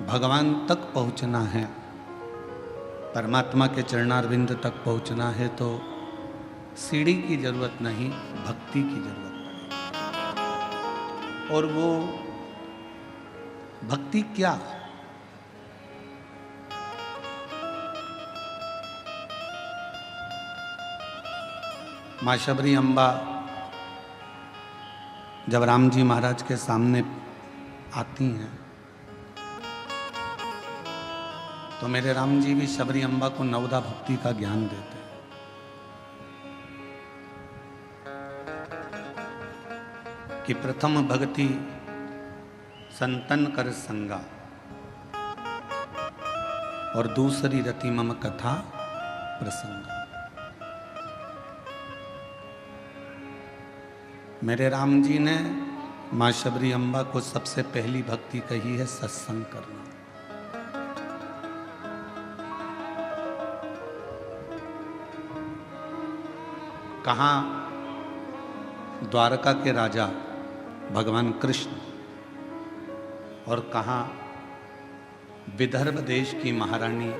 भगवान तक पहुंचना है, परमात्मा के चरणारविंद तक पहुंचना है तो सीढ़ी की जरूरत नहीं, भक्ति की जरूरत पड़ेगी। और वो भक्ति क्या? माँ शबरी अम्बा जब राम जी महाराज के सामने आती हैं तो मेरे राम जी भी शबरी अम्बा को नवदा भक्ति का ज्ञान देते हैं। कि प्रथम भक्ति संतन कर संगा और दूसरी रति मम कथा प्रसंगा। मेरे राम जी ने माँ शबरी अम्बा को सबसे पहली भक्ति कही है सत्संग करना। कहाँ द्वारका के राजा भगवान कृष्ण और कहाँ विदर्भ देश की महारानी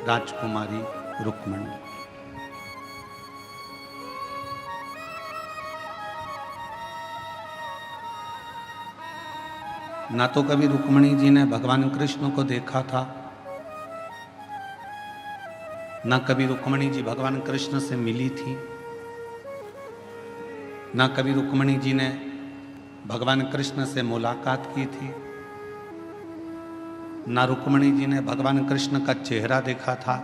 राजकुमारी रुक्मणी। ना तो कभी रुक्मणी जी ने भगवान कृष्ण को देखा था, ना कभी रुक्मणी जी भगवान कृष्ण से मिली थी, ना कभी रुक्मणी जी ने भगवान कृष्ण से मुलाकात की थी, ना रुक्मणी जी ने भगवान कृष्ण का चेहरा देखा था,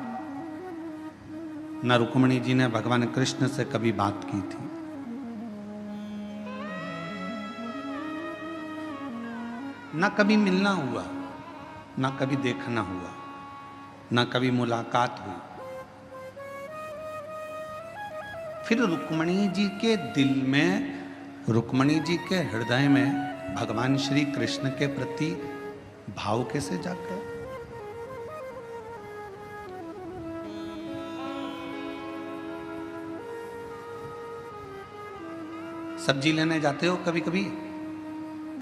ना रुक्मणी जी ने भगवान कृष्ण से कभी बात की थी। ना कभी मिलना हुआ, ना कभी देखना हुआ, ना कभी मुलाकात हुई। फिर रुक्मणी जी के दिल में, रुक्मणी जी के हृदय में भगवान श्री कृष्ण के प्रति भाव कैसे जाग गया? सब्जी लेने जाते हो कभी कभी?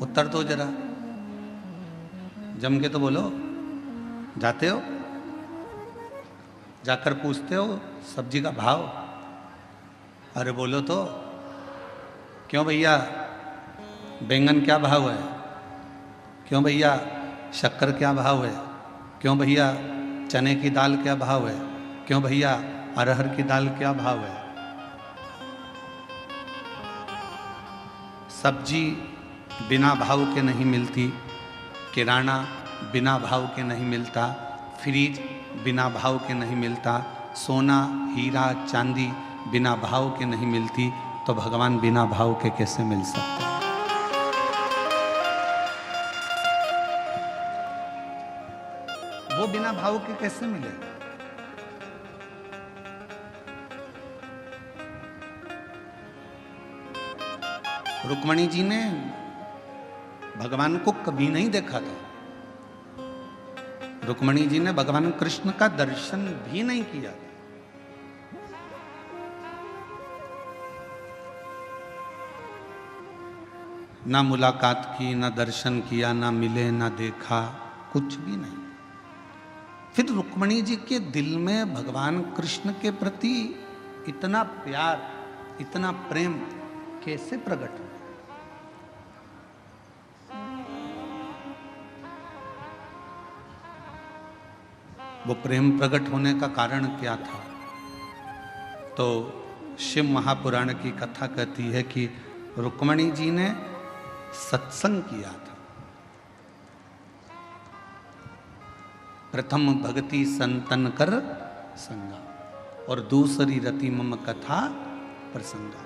उत्तर दो जरा, जम के तो बोलो। जाते हो? जाकर पूछते हो सब्जी का भाव? अरे बोलो तो। क्यों भैया बैंगन क्या भाव है? क्यों भैया शक्कर क्या भाव है? क्यों भैया चने की दाल क्या भाव है? क्यों भैया अरहर की दाल क्या भाव है? सब्जी बिना भाव के नहीं मिलती, किराना बिना भाव के नहीं मिलता, फ्रिज बिना भाव के नहीं मिलता, सोना हीरा चांदी बिना भाव के नहीं मिलती, तो भगवान बिना भाव के कैसे मिल सकते हैं? वो बिना भाव के कैसे मिले? रुक्मणी जी ने भगवान को कभी नहीं देखा था। रुक्मणी जी ने भगवान कृष्ण का दर्शन भी नहीं किया था। ना मुलाकात की, ना दर्शन किया, ना मिले, ना देखा, कुछ भी नहीं। फिर रुक्मणी जी के दिल में भगवान कृष्ण के प्रति इतना प्यार, इतना प्रेम कैसे प्रकट हुआ? वो प्रेम प्रकट होने का कारण क्या था? तो शिव महापुराण की कथा कहती है कि रुक्मणी जी ने सत्संग किया था। प्रथम भक्ति संतन कर संगा और दूसरी रति मम कथा प्रसंगा।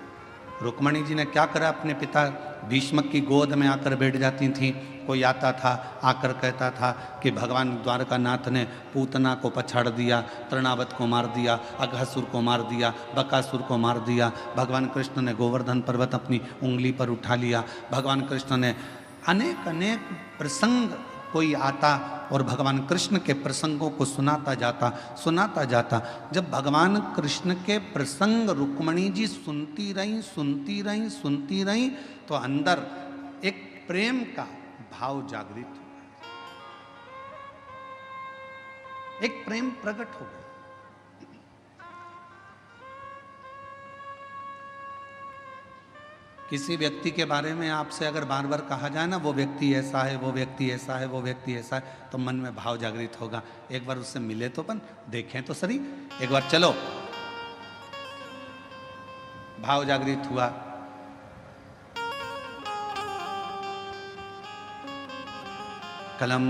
रुक्मणी जी ने क्या करा? अपने पिता भीष्म की गोद में आकर बैठ जाती थी। कोई आता था, आकर कहता था कि भगवान द्वारकानाथ ने पूतना को पछाड़ दिया, तृणावत को मार दिया, अघासुर को मार दिया, बकासुर को मार दिया। भगवान कृष्ण ने गोवर्धन पर्वत अपनी उंगली पर उठा लिया। भगवान कृष्ण ने अनेक अनेक प्रसंग, कोई आता और भगवान कृष्ण के प्रसंगों को सुनाता जाता। जब भगवान कृष्ण के प्रसंग रुक्मणी जी सुनती रहीं तो अंदर एक प्रेम का भाव जागृत हुआ। एक प्रेम प्रकट हो गया। किसी व्यक्ति के बारे में आपसे अगर बार बार कहा जाए ना, वो व्यक्ति ऐसा है, वो व्यक्ति ऐसा है, वो व्यक्ति ऐसा है, तो मन में भाव जागृत होगा। एक बार उससे मिले तो अपन देखें तो सही, एक बार चलो। भाव जागृत हुआ। कल हम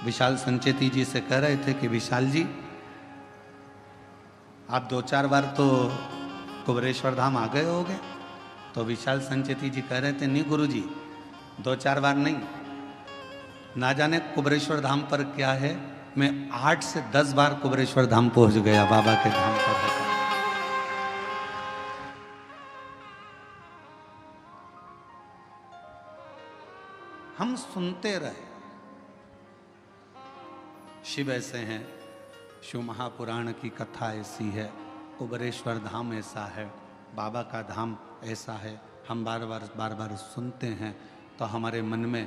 विशाल संचेती जी से कह रहे थे कि विशाल जी, आप 2-4 बार तो कुबरेश्वर धाम आ गए होगे। तो विशाल संचेती जी कह रहे थे, नहीं गुरुजी, 2-4 बार नहीं, ना जाने कुबरेश्वर धाम पर क्या है, मैं 8 से 10 बार कुबरेश्वर धाम पहुंच गया बाबा के धाम पर। हम सुनते रहे, शिव ऐसे हैं, शिव महापुराण की कथा ऐसी है, कुबरेश्वर धाम ऐसा है, बाबा का धाम ऐसा है। हम बार बार सुनते हैं तो हमारे मन में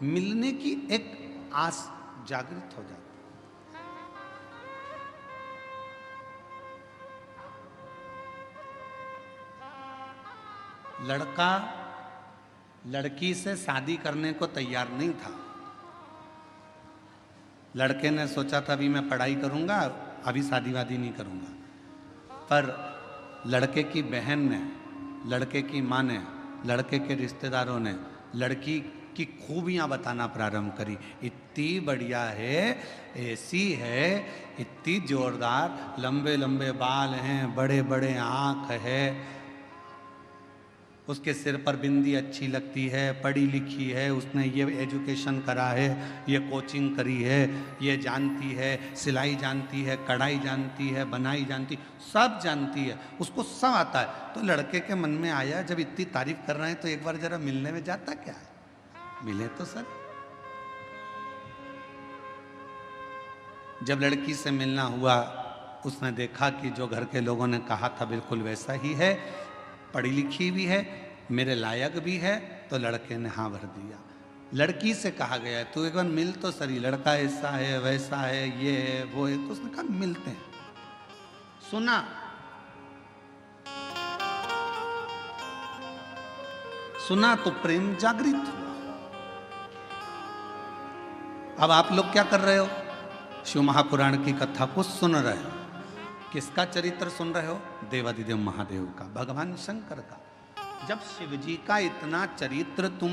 मिलने की एक आस जागृत हो जाती। लड़का लड़की से शादी करने को तैयार नहीं था। लड़के ने सोचा था अभी मैं पढ़ाई करूंगा, अभी शादी वादी नहीं करूंगा। पर लड़के की बहन ने, लड़के की माँ ने, लड़के के रिश्तेदारों ने लड़की की खूबियां बताना प्रारंभ करी। इतनी बढ़िया है, ऐसी है, इतनी जोरदार, लंबे लंबे बाल हैं, बड़े बड़े आँख है, उसके सिर पर बिंदी अच्छी लगती है, पढ़ी लिखी है, उसने ये एजुकेशन करा है, ये कोचिंग करी है, ये जानती है, सिलाई जानती है, कढ़ाई जानती है, बनाई जानती, सब जानती है, उसको सब आता है। तो लड़के के मन में आया, जब इतनी तारीफ कर रहे हैं तो एक बार जरा मिलने में जाता क्या है, मिले तो सर। जब लड़की से मिलना हुआ, उसने देखा कि जो घर के लोगों ने कहा था बिल्कुल वैसा ही है, पढ़ी लिखी भी है, मेरे लायक भी है, तो लड़के ने हाँ भर दिया। लड़की से कहा गया तू एक बार मिल तो सही, लड़का ऐसा है, वैसा है, ये है, वो है। तो उसने कहा मिलते हैं। सुना, सुना तो प्रेम जागृत हुआ। अब आप लोग क्या कर रहे हो, शिव महापुराण की कथा को सुन रहे हो। किसका चरित्र सुन रहे हो, देवादिदेव महादेव का, भगवान शंकर का। जब शिव जी का इतना चरित्र तुम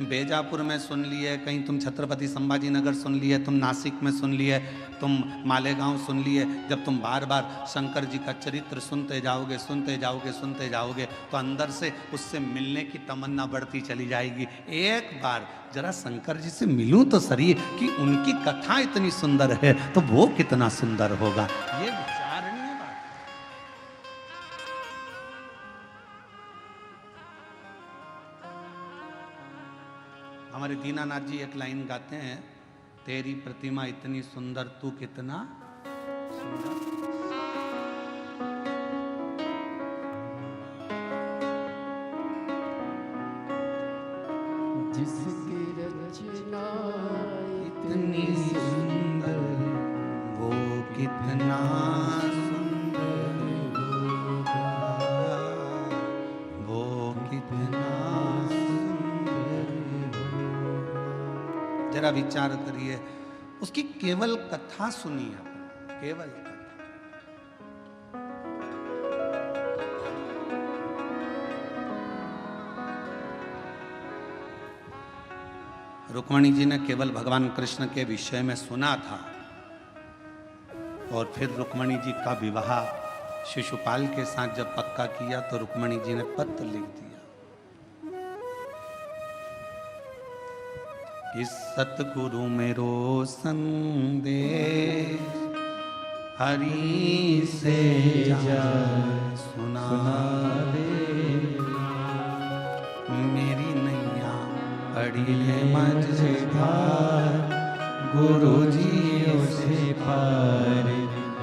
बेजापुर में सुन लिए, कहीं तुम छत्रपति संभाजी नगर सुन लिए, तुम नासिक में सुन लिए, तुम मालेगांव सुन लिए, जब तुम बार बार शंकर जी का चरित्र सुनते जाओगे, सुनते जाओगे, सुनते जाओगे, तो अंदर से उससे मिलने की तमन्ना बढ़ती चली जाएगी। एक बार जरा शंकर जी से मिलूं तो सही, कि उनकी कथा इतनी सुंदर है तो वो कितना सुंदर होगा। ये विचारणीय बात। हमारे दीनानाथ जी एक लाइन गाते हैं, तेरी प्रतिमा इतनी सुंदर, तू कितना सुंदर। जिसकी रचना इतनी सुंदर, वो कितना सुंदर होगा, वो कितना सुंदर होगा। जरा विचार करिए, उसकी केवल कथा सुनिए, केवल कथा। रुक्मणी जी ने केवल भगवान कृष्ण के विषय में सुना था, और फिर रुक्मणी जी का विवाह शिशुपाल के साथ जब पक्का किया तो रुक्मणी जी ने पत्र लिख दिया कि सतगुरु मेरो संदेश हरि से जा सुना दे, मेरी नैया पड़ी है मझधार, गुरु जी उसे पार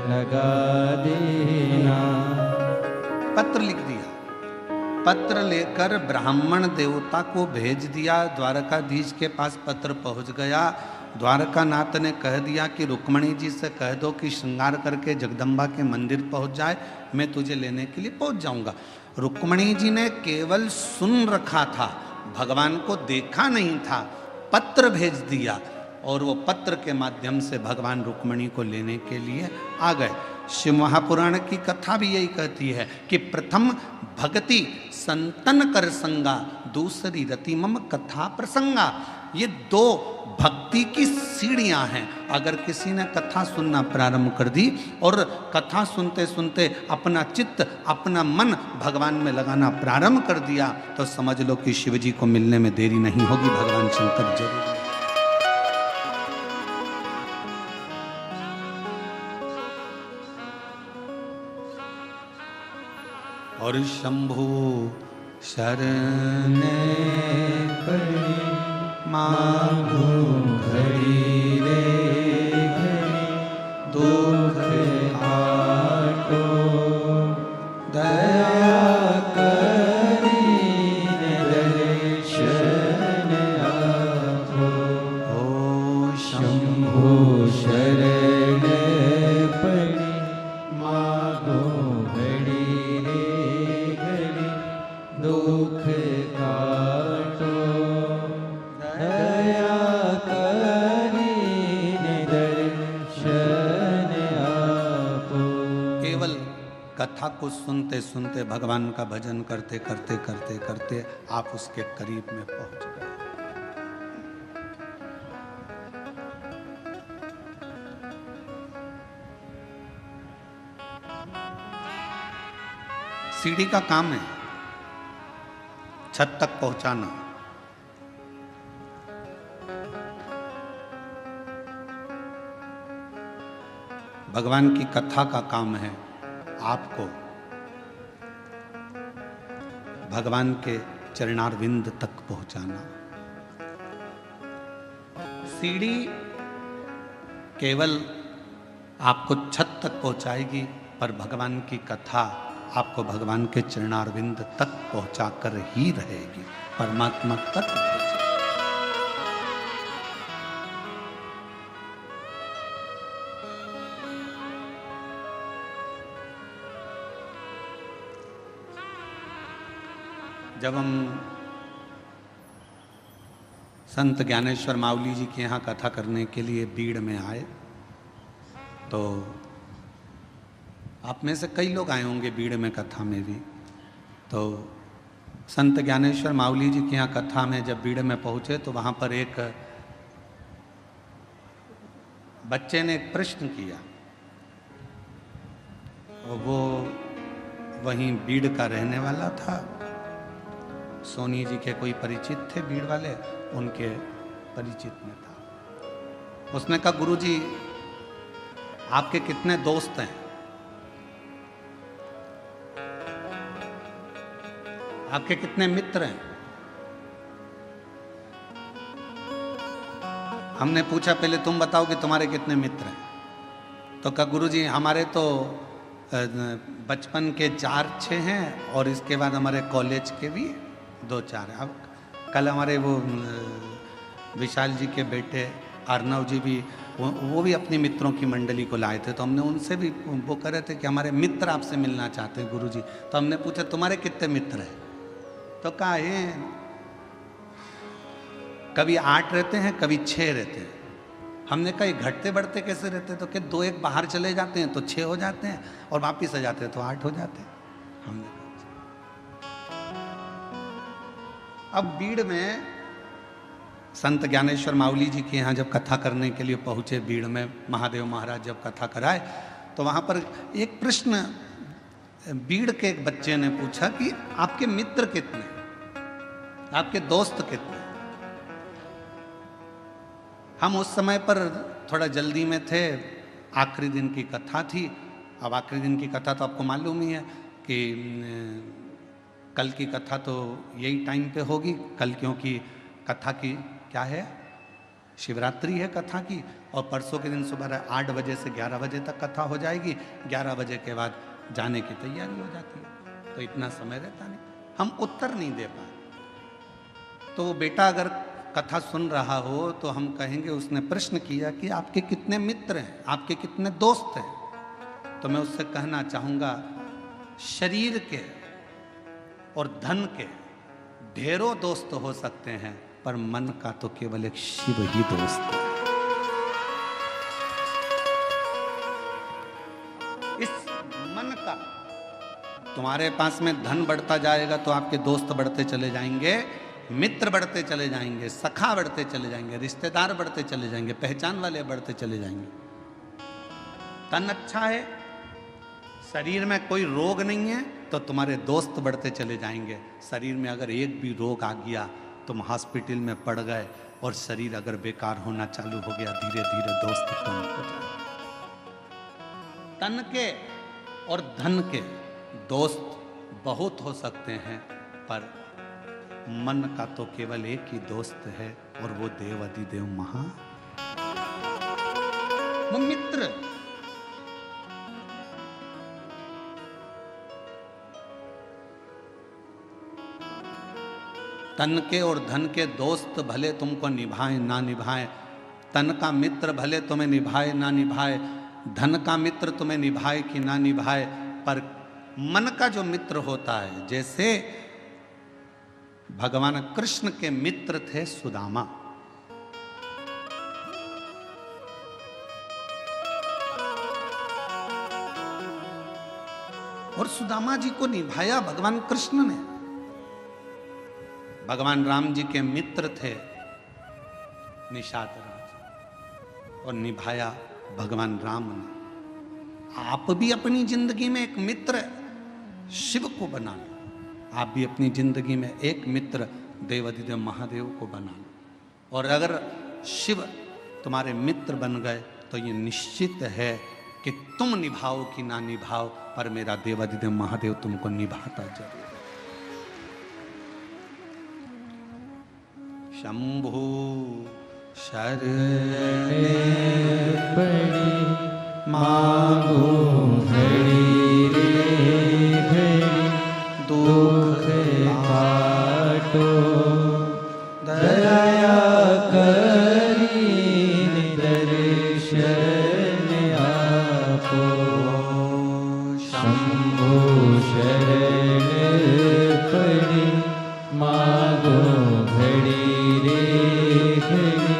लगा देना। पत्र लिख दिया। पत्र लेकर ब्राह्मण देवता को भेज दिया। द्वारकाधीश के पास पत्र पहुंच गया। द्वारकानाथ ने कह दिया कि रुक्मणी जी से कह दो कि श्रृंगार करके जगदम्बा के मंदिर पहुंच जाए, मैं तुझे लेने के लिए पहुंच जाऊंगा। रुक्मणी जी ने केवल सुन रखा था, भगवान को देखा नहीं था, पत्र भेज दिया और वो पत्र के माध्यम से भगवान रुक्मणी को लेने के लिए आ गए। शिव महापुराण की कथा भी यही कहती है कि प्रथम भक्ति संतन कर संगा, दूसरी रति मम कथा प्रसंगा। ये दो भक्ति की सीढ़ियां हैं। अगर किसी ने कथा सुनना प्रारंभ कर दी और कथा सुनते सुनते अपना चित्त, अपना मन भगवान में लगाना प्रारंभ कर दिया, तो समझ लो कि शिव जी को मिलने में देरी नहीं होगी, भगवान शंकर जरूर। और शंभु शरण पड़ी मांगो घड़ी रे घड़ी, दुख आटो दया करी दर्शन आपो। ओ शंभु शरण पड़ी मांगो घड़ी रे घड़ी, दुख काटो दया करीने दर्शन आपो। केवल कथा को सुनते सुनते भगवान का भजन करते करते करते करते आप उसके करीब में पहुंच गए। सीढ़ी का काम है छत तक पहुंचाना। भगवान की कथा का काम है आपको भगवान के चरणारविंद तक पहुंचाना। सीढ़ी केवल आपको छत तक पहुंचाएगी, पर भगवान की कथा आपको भगवान के चरणारविंद तक पहुंचाकर ही रहेगी, परमात्मा तक पहुंचाएगी। जब हम संत ज्ञानेश्वर मावली जी के यहाँ कथा करने के लिए बीड़ में आए, तो आप में से कई लोग आए होंगे बीड़ में कथा में भी। तो संत ज्ञानेश्वर मावली जी के यहाँ कथा में जब बीड़ में पहुँचे तो वहाँ पर एक बच्चे ने एक प्रश्न किया, और वो वहीं बीड़ का रहने वाला था। सोनी जी के कोई परिचित थे बीड़ वाले, उनके परिचित में था। उसने कहा, गुरुजी आपके कितने दोस्त हैं? आपके कितने मित्र हैं? हमने पूछा, पहले तुम बताओ कि तुम्हारे कितने मित्र हैं। तो कहा, गुरुजी हमारे तो बचपन के 4-6 हैं, और इसके बाद हमारे कॉलेज के भी 2-4 हैं। अब कल हमारे वो विशाल जी के बेटे अर्नव जी भी, वो भी अपनी मित्रों की मंडली को लाए थे। तो हमने उनसे भी, वो कह रहे थे कि हमारे मित्र आपसे मिलना चाहते हैं गुरुजी। तो हमने पूछा, तुम्हारे कितने मित्र हैं? तो कहा है कभी 8 रहते हैं, कभी 6 रहते हैं। हमने कहा, घटते बढ़ते कैसे रहते? तो कि 2-1 बाहर चले जाते हैं तो 6 हो जाते हैं, और वापिस आ जाते हैं तो 8 हो जाते हैं। हमने अब बीड़ में संत ज्ञानेश्वर मावली जी के यहाँ जब कथा करने के लिए पहुँचे, बीड़ में महादेव महाराज जब कथा कराए, तो वहाँ पर एक प्रश्न बीड़ के एक बच्चे ने पूछा कि आपके मित्र कितने, आपके दोस्त कितने? हम उस समय पर थोड़ा जल्दी में थे, आखिरी दिन की कथा थी। अब आखिरी दिन की कथा तो आपको मालूम ही है कि कल की कथा तो यही टाइम पे होगी कल, क्योंकि कथा की क्या है, शिवरात्रि है कथा की, और परसों के दिन सुबह 8 बजे से 11 बजे तक कथा हो जाएगी। 11 बजे के बाद जाने की तैयारी हो जाती है, तो इतना समय रहता नहीं, हम उत्तर नहीं दे पाए। तो वो बेटा अगर कथा सुन रहा हो तो हम कहेंगे उसने प्रश्न किया कि आपके कितने मित्र हैं, आपके कितने दोस्त हैं। तो मैं उससे कहना चाहूँगा, शरीर के और धन के ढेरों दोस्त हो सकते हैं, पर मन का तो केवल एक शिव ही दोस्त है। इस मन का, तुम्हारे पास में धन बढ़ता जाएगा तो आपके दोस्त बढ़ते चले जाएंगे, मित्र बढ़ते चले जाएंगे, सखा बढ़ते चले जाएंगे, रिश्तेदार बढ़ते चले जाएंगे, पहचान वाले बढ़ते चले जाएंगे। तन अच्छा है, शरीर में कोई रोग नहीं है, तो तुम्हारे दोस्त बढ़ते चले जाएंगे। शरीर में अगर एक भी रोग आ गया, तुम हॉस्पिटल में पड़ गए और शरीर अगर बेकार होना चालू हो गया, धीरे धीरे दोस्त कम हो जाए। तन के और धन के दोस्त बहुत हो सकते हैं, पर मन का तो केवल एक ही दोस्त है, और वो देव अधिदेव महा, वो मित्र। तन के और धन के दोस्त भले तुमको निभाएं ना निभाएं, तन का मित्र भले तुम्हें निभाए ना निभाए, धन का मित्र तुम्हें निभाए कि ना निभाए, पर मन का जो मित्र होता है, जैसे भगवान कृष्ण के मित्र थे सुदामा। और सुदामा जी को निभाया भगवान कृष्ण ने। भगवान राम जी के मित्र थे निषाद राज, और निभाया भगवान राम ने। आप भी अपनी जिंदगी में एक मित्र शिव को बना लो, आप भी अपनी जिंदगी में एक मित्र देवाधिदेव महादेव को बना लो। और अगर शिव तुम्हारे मित्र बन गए तो ये निश्चित है कि तुम निभाओ कि ना निभाओ, पर मेरा देवाधिदेव महादेव तुमको निभाता जरूर। शंभु शरण पड़ी मांगो घड़ी रे घड़ी, दुख काटो दया करी दर्शन आपो। शंभु शरण पड़ी मांगो घड़ी रे घड़ी,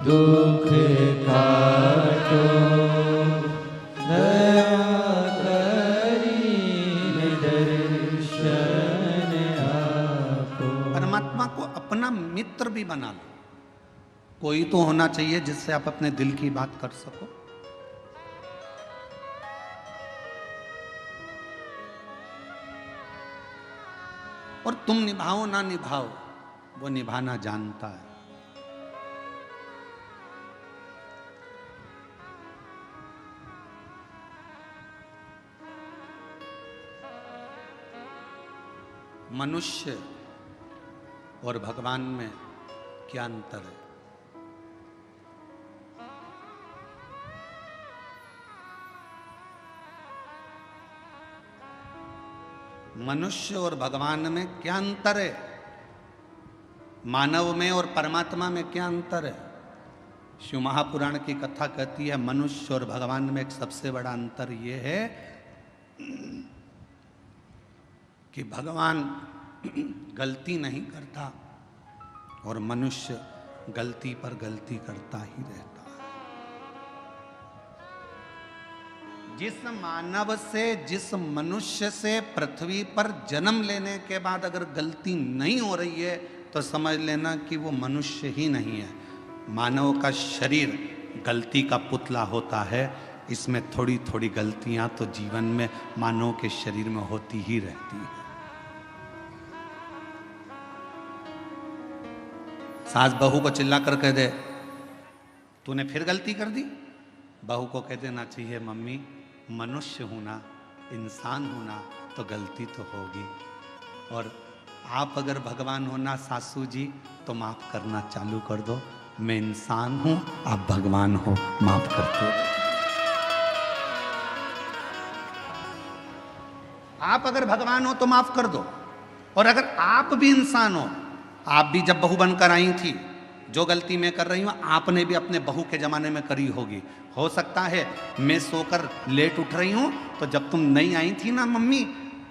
दुख काटो दया करी दर्शन आपो। परमात्मा को अपना मित्र भी बना लो। कोई तो होना चाहिए जिससे आप अपने दिल की बात कर सको। और तुम निभाओ ना निभाओ, वो निभाना जानता है। मनुष्य और भगवान में क्या अंतर है? मनुष्य और भगवान में क्या अंतर है? मानव में और परमात्मा में क्या अंतर है? शिव महापुराण की कथा कहती है मनुष्य और भगवान में एक सबसे बड़ा अंतर ये है कि भगवान गलती नहीं करता और मनुष्य गलती पर गलती करता ही रहता है। जिस मानव से, जिस मनुष्य से पृथ्वी पर जन्म लेने के बाद अगर गलती नहीं हो रही है तो समझ लेना कि वो मनुष्य ही नहीं है। मानव का शरीर गलती का पुतला होता है, इसमें थोड़ी थोड़ी गलतियां तो जीवन में मानव के शरीर में होती ही रहती है। सास बहू को चिल्ला कर कह दे तूने फिर गलती कर दी, बहू को कह देना चाहिए मम्मी मनुष्य हूं ना, इंसान हूं ना, तो गलती तो होगी। और आप अगर भगवान हो ना सासू जी, तो माफ करना चालू कर दो। मैं इंसान हूं, आप भगवान हो, माफ करते हो। आप अगर भगवान हो तो माफ कर दो, और अगर आप भी इंसान हो, आप भी जब बहू बनकर आई थी जो गलती मैं कर रही हूँ आपने भी अपने बहू के ज़माने में करी होगी। हो सकता है मैं सोकर लेट उठ रही हूँ तो जब तुम नहीं आई थी ना मम्मी,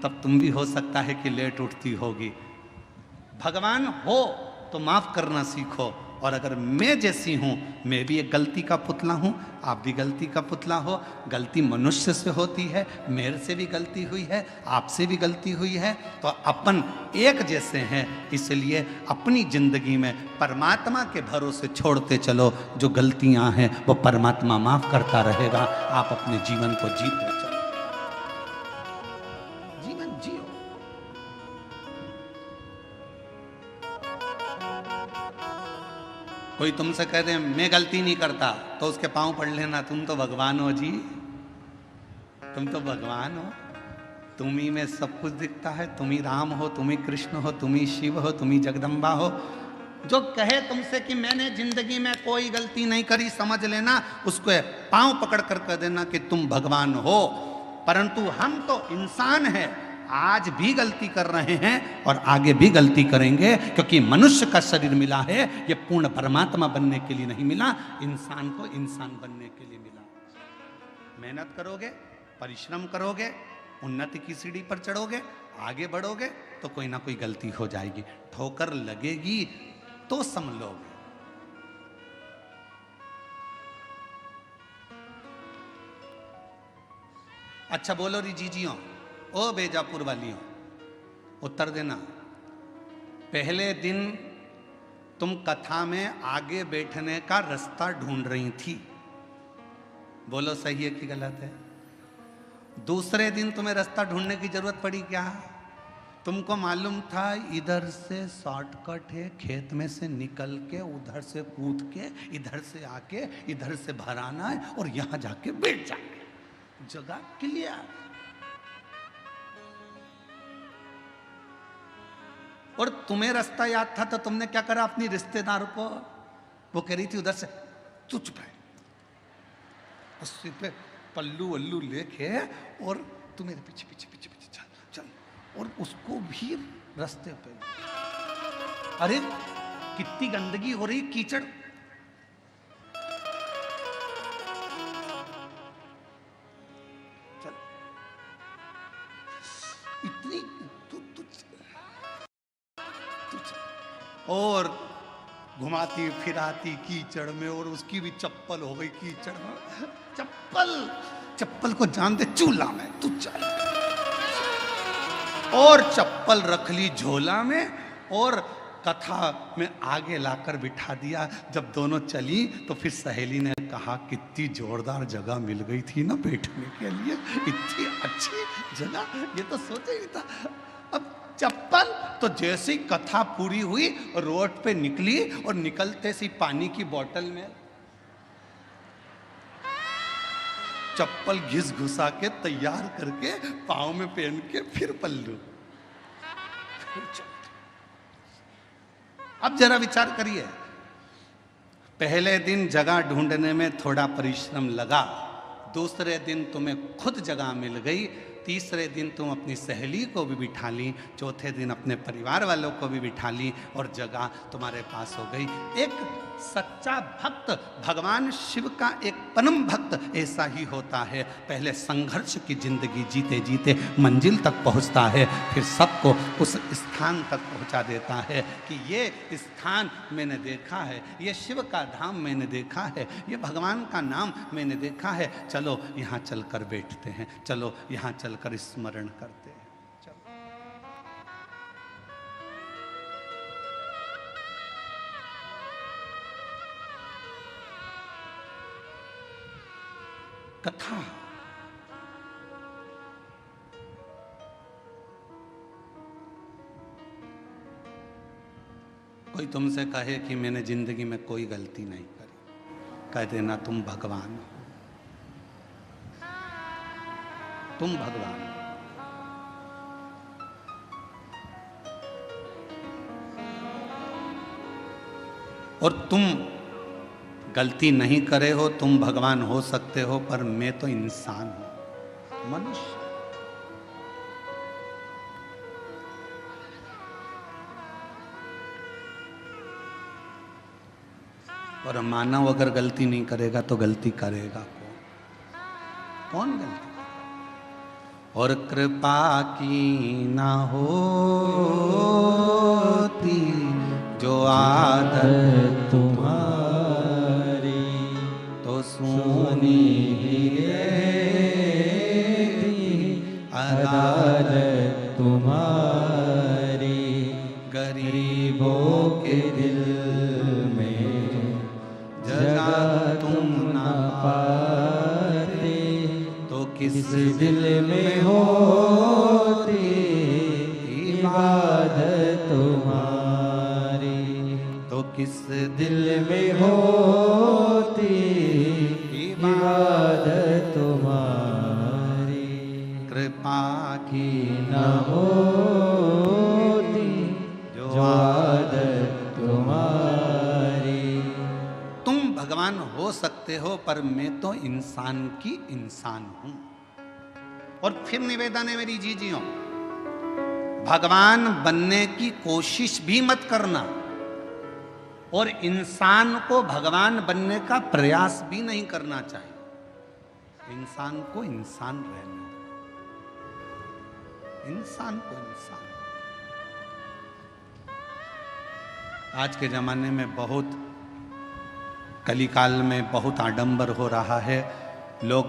तब तुम भी हो सकता है कि लेट उठती होगी। भगवान हो तो माफ़ करना सीखो, और अगर मैं जैसी हूँ, मैं भी एक गलती का पुतला हूँ, आप भी गलती का पुतला हो। गलती मनुष्य से होती है, मेरे से भी गलती हुई है, आपसे भी गलती हुई है, तो अपन एक जैसे हैं। इसलिए अपनी जिंदगी में परमात्मा के भरोसे छोड़ते चलो, जो गलतियाँ हैं वो परमात्मा माफ़ करता रहेगा। आप अपने जीवन को जीते चलो, जीवन जियो। कोई तुमसे कह दे मैं गलती नहीं करता, तो उसके पांव पड़ लेना, तुम तो भगवान हो जी, तुम तो भगवान हो, तुम ही में सब कुछ दिखता है, तुम ही राम हो, तुम ही कृष्ण हो, तुम ही शिव हो, तुम ही जगदम्बा हो। जो कहे तुमसे कि मैंने जिंदगी में कोई गलती नहीं करी, समझ लेना उसको पांव पकड़ कर कह देना कि तुम भगवान हो। परंतु हम तो इंसान हैं, आज भी गलती कर रहे हैं और आगे भी गलती करेंगे, क्योंकि मनुष्य का शरीर मिला है, ये पूर्ण परमात्मा बनने के लिए नहीं मिला, इंसान को इंसान बनने के लिए मिला। मेहनत करोगे, परिश्रम करोगे, उन्नति की सीढ़ी पर चढ़ोगे, आगे बढ़ोगे, तो कोई ना कोई गलती हो जाएगी, ठोकर लगेगी तो संभलोगे। अच्छा बोलो री जीजियों, ओ बेजापुर वालियों, उत्तर देना। पहले दिन तुम कथा में आगे बैठने का रास्ता ढूंढ रही थी, बोलो सही है कि गलत है? दूसरे दिन तुम्हें रास्ता ढूंढने की जरूरत पड़ी क्या? तुमको मालूम था इधर से शॉर्टकट है, खेत में से निकल के उधर से कूद के इधर से आके इधर से भर आना है और यहां जाके बैठ जाए, जगह क्लियर। और तुम्हें रास्ता याद था तो तुमने क्या करा, अपनी रिश्तेदार को, वो कह रही थी उधर से, तू चुप है, उससे पे पल्लू वल्लू लेके और तू मेरे पीछे पीछे पीछे पीछे चल चल, और उसको भी रास्ते पे। अरे कितनी गंदगी हो रही, कीचड़, चल इतनी और घुमाती फिराती कीचड़ में, और उसकी भी चप्पल हो गई कीचड़ में। चप्पल को जान दे चूल्हा में, तू चल। और चप्पल रख ली झोला में और कथा में आगे लाकर बिठा दिया। जब दोनों चली तो फिर सहेली ने कहा कितनी जोरदार जगह मिल गई थी ना बैठने के लिए, इतनी अच्छी जगह, ये तो सोचा ही था। अब चप्पल तो जैसी कथा पूरी हुई रोड पे निकली और निकलते सी पानी की बोतल में चप्पल घिस घुसा के तैयार करके पाँव में पहन के फिर पल्लू। अब जरा विचार करिए, पहले दिन जगह ढूंढने में थोड़ा परिश्रम लगा, दूसरे दिन तुम्हें खुद जगह मिल गई, तीसरे दिन तुम अपनी सहेली को भी बिठा ली, चौथे दिन अपने परिवार वालों को भी बिठा ली और जगह तुम्हारे पास हो गई। एक सच्चा भक्त, भगवान शिव का एक परम भक्त ऐसा ही होता है, पहले संघर्ष की जिंदगी जीते जीते मंजिल तक पहुंचता है, फिर सबको उस स्थान तक पहुंचा देता है कि ये स्थान मैंने देखा है, ये शिव का धाम मैंने देखा है, ये भगवान का नाम मैंने देखा है, चलो यहाँ चलकर बैठते हैं, चलो यहाँ चलकर स्मरण करते हैं। कथा कोई तुमसे कहे कि मैंने जिंदगी में कोई गलती नहीं करी, कह देना तुम भगवान हो, तुम भगवान हो। और तुम गलती नहीं करे हो, तुम भगवान हो सकते हो, पर मैं तो इंसान हूं, मनुष्य। और मानव अगर गलती नहीं करेगा तो गलती करेगा कौन गलती? और कृपा की ना होती जो आदत तुम्हारी तो सुनी ही रहती अदालत तुम्हारी। गरीबों के दिल में जगह तुम ना पाते तो किस दिल में होती इबादत तुम्हारी। तो किस दिल में होती इबादत तुम्हारी। कृपा की न होती जो आदत तुम्हारी। तुम भगवान हो सकते हो पर मैं तो इंसान की इंसान हूं। और फिर निवेदन है मेरी जीजियों, भगवान बनने की कोशिश भी मत करना और इंसान को भगवान बनने का प्रयास भी नहीं करना चाहिए। इंसान को इंसान रहने दो, इंसान को इंसान। आज के जमाने में बहुत कलिकाल में बहुत आडंबर हो रहा है। लोग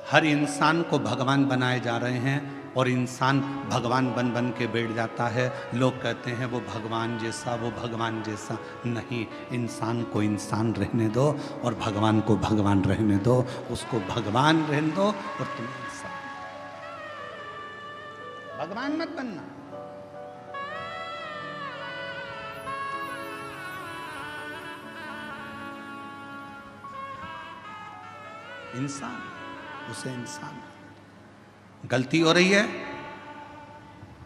हर इंसान को भगवान बनाए जा रहे हैं और इंसान भगवान बन बन के बैठ जाता है। लोग कहते हैं वो भगवान जैसा, वो भगवान जैसा। नहीं, इंसान को इंसान रहने दो और भगवान को भगवान रहने दो। उसको भगवान रहने दो और तुम इंसान। भगवान मत बनना। इंसान, उसे इंसान। गलती हो रही है,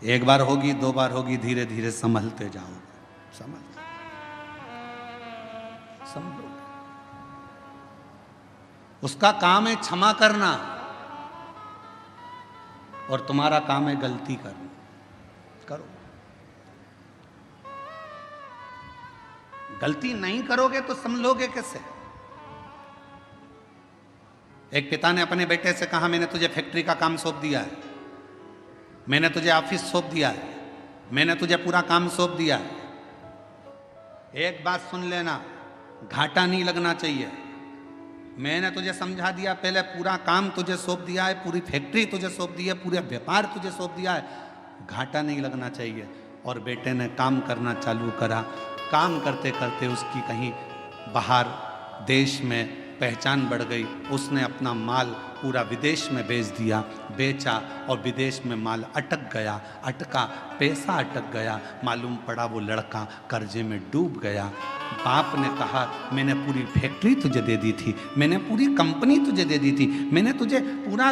एक बार होगी, दो बार होगी, धीरे धीरे संभलते जाओगे, संभलोगे। उसका काम है क्षमा करना और तुम्हारा काम है गलती करना। करो। गलती नहीं करोगे तो संभलोगे कैसे? एक पिता ने अपने बेटे से कहा, मैंने तुझे फैक्ट्री का काम सौंप दिया है, मैंने तुझे ऑफिस सौंप दिया है, मैंने तुझे पूरा काम सौंप दिया है। एक बात सुन लेना, घाटा नहीं लगना चाहिए। मैंने तुझे समझा दिया, पहले पूरा काम तुझे सौंप दिया है, पूरी फैक्ट्री तुझे सौंप दी है, पूरा व्यापार तुझे सौंप दिया है, घाटा नहीं लगना चाहिए। और बेटे ने काम करना चालू करा। काम करते करते उसकी कहीं बाहर देश में पहचान बढ़ गई। उसने अपना माल पूरा विदेश में बेच दिया, बेचा और विदेश में माल अटक गया, अटका, पैसा अटक गया। मालूम पड़ा वो लड़का कर्जे में डूब गया। बाप ने कहा, मैंने पूरी फैक्ट्री तुझे दे दी थी, मैंने पूरी कंपनी तुझे दे दी थी, मैंने तुझे पूरा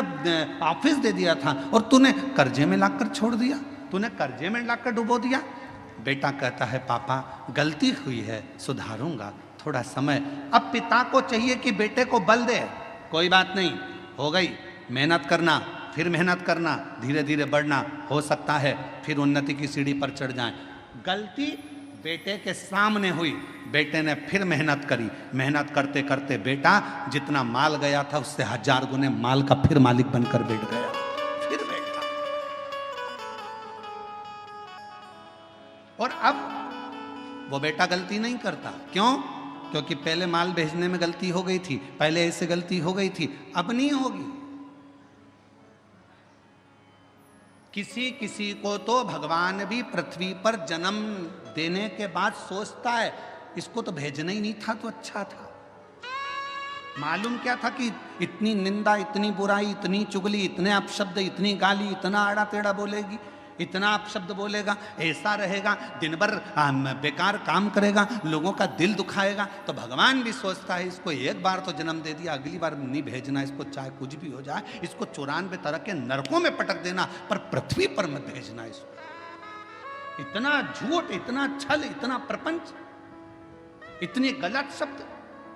ऑफिस दे दिया था और तूने कर्जे में लाकर छोड़ दिया, तूने कर्जे में लाकर डुबो दिया। बेटा कहता है, पापा गलती हुई है, सुधारूंगा, थोड़ा समय। अब पिता को चाहिए कि बेटे को बल दे, कोई बात नहीं, हो गई, मेहनत करना, फिर मेहनत करना, धीरे धीरे बढ़ना, हो सकता है फिर उन्नति की सीढ़ी पर चढ़ जाएं। गलती बेटे के सामने हुई, बेटे ने फिर मेहनत करी। मेहनत करते करते बेटा जितना माल गया था उससे 1000 गुने माल का फिर मालिक बनकर बैठ गया, फिर बैठा। और अब वो बेटा गलती नहीं करता। क्यों? क्योंकि पहले माल भेजने में गलती हो गई थी, पहले ऐसे गलती हो गई थी, अब नहीं होगी। किसी किसी को तो भगवान भी पृथ्वी पर जन्म देने के बाद सोचता है, इसको तो भेजना ही नहीं था तो अच्छा था। मालूम क्या था कि इतनी निंदा, इतनी बुराई, इतनी चुगली, इतने अपशब्द, इतनी गाली, इतना आड़ा टेढ़ा बोलेगी, इतना अपशब्द बोलेगा, ऐसा रहेगा, दिन भर बेकार काम करेगा, लोगों का दिल दुखाएगा। तो भगवान भी सोचता है, इसको एक बार तो जन्म दे दिया, अगली बार नहीं भेजना इसको, चाहे कुछ भी हो जाए, इसको 94 तरह के नरकों में पटक देना, पर पृथ्वी पर मत भेजना इसको। इतना झूठ, इतना छल, इतना प्रपंच, इतनी गलत शब्द,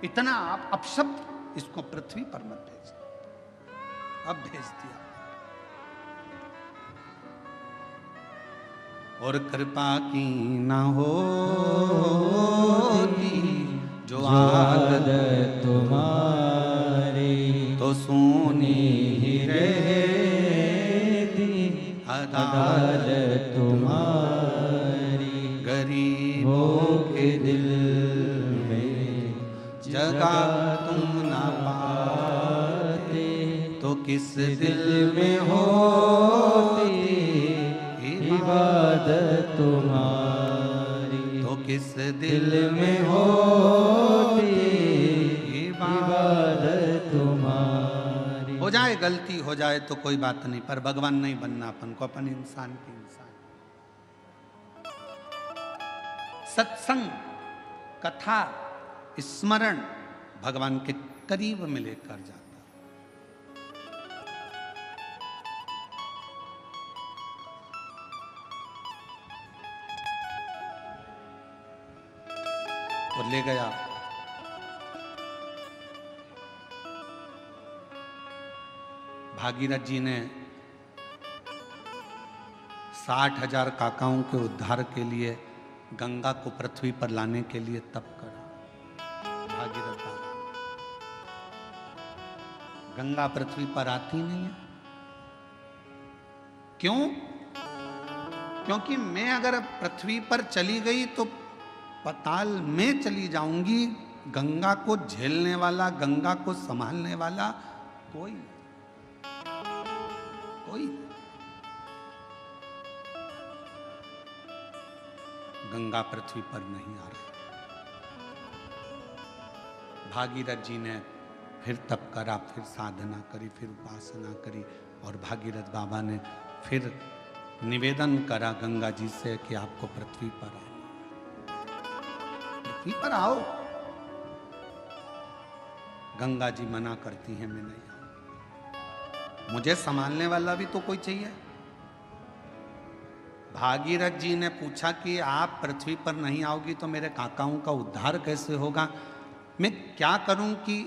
इतना अपशब्द, इसको पृथ्वी पर मत भेजना। अब भेज दिया। और कृपा की ना होती जो जो आदत आदत तुम्हारी तो सोनी ही रहती अदालत तुम्हारी गरीबों के दिल में जगह तुम ना पाते तो किस दिल में होती इबादत इबादत तुम्हारी तो किस दिल दिल में होती इबादत तुम्हारी। हो जाए गलती हो जाए तो कोई बात नहीं, पर भगवान नहीं बनना अपन को, अपन इंसान के इंसान। सत्संग, कथा, स्मरण भगवान के करीब में लेकर जाता। और ले गया भागीरथ जी ने 60,000 काकाओं के उद्धार के लिए गंगा को पृथ्वी पर लाने के लिए तप करा। भागीरथ बाबा, गंगा पृथ्वी पर आती नहीं है। क्यों? क्योंकि मैं अगर पृथ्वी पर चली गई तो पाताल में चली जाऊंगी। गंगा को झेलने वाला, गंगा को संभालने वाला कोई कोई गंगा पृथ्वी पर नहीं आ रही। भागीरथ जी ने फिर तप करा, फिर साधना करी, फिर उपासना करी, और भागीरथ बाबा ने फिर निवेदन करा गंगा जी से कि आपको पृथ्वी पर आओ, पृथ्वी पर आओ। गंगा जी मना करती हैं, मैं नहीं आऊं, मुझे संभालने वाला भी तो कोई चाहिए। भागीरथ जी ने पूछा कि आप पृथ्वी पर नहीं आओगी तो मेरे काकाओं का उद्धार कैसे होगा? मैं क्या करूं कि